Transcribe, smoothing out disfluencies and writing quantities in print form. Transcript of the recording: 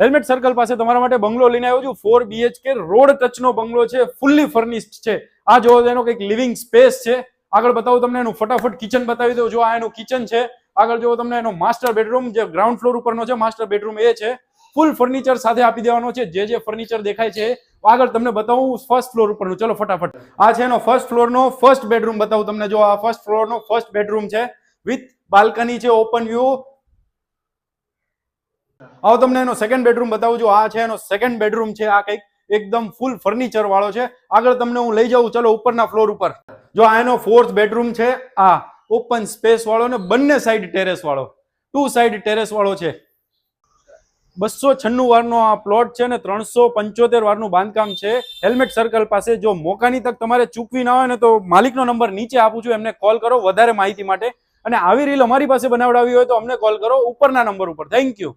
Helmet circle પાસે તમારા માટે બંગલો લઈને આવ્યો છું. 4 BHK રોડ ટચનો બંગલો છે, ફુલ્લી ફર્નિશ્ડ છે. આ જો એનો કંઈક લિવિંગ સ્પેસ છે. આગળ બતાવું તમને એનું ફટાફટ કિચન બતાવી દઉં. જો આ એનું કિચન છે. આગળ જો તમને એનો માસ્ટર બેડરૂમ જે ગ્રાઉન્ડ ફ્લોર ઉપરનો છે, માસ્ટર બેડરૂમ એ છે. ફૂલ ફર્નિચર સાથે આપી દેવાનો છે. જે ફર્નિચર દેખાય છે આગળ તમને બતાવું ફર્સ્ટ ફ્લોર ઉપરનું. ચલો ફટાફટ. આ છે એનો ફર્સ્ટ ફ્લોરનો ફર્સ્ટ બેડરૂમ બતાવું તમને. જો આ ફર્સ્ટ ફ્લોરનો ફર્સ્ટ બેડરૂમ છે વિથ બાલ્કની છે, ઓપન વ્યૂ. આવો તમને એનો સેકન્ડ બેડરૂમ બતાવું છું. આ છે એનો સેકન્ડ બેડરૂમ છે. આ કંઈક એકદમ ફૂલ ફર્નિચર વાળો છે. આગળ તમને હું લઈ જાઉં. ચલો ઉપરના ફ્લોર ઉપર. જો આ એનો ફોર્થ બેડરૂમ છે. આ ઓપન સ્પેસ વાળો ને બંને સાઈડ ટેરેસ વાળો, 2 સાઈડ ટેરેસ વાળો છે. 296 વારનો આ પ્લોટ છે ને 375 વારનું બાંધકામ છે હેલ્મેટ સર્કલ પાસે. જો મોકાની તક તમારે ચૂકવી ના હોય ને તો માલિકનો નંબર નીચે આપું છું, એમને કોલ કરો વધારે માહિતી માટે. અને આવી રીલ અમારી પાસે બનાવડાવી હોય તો અમને કોલ કરો ઉપરના નંબર ઉપર. Thank you.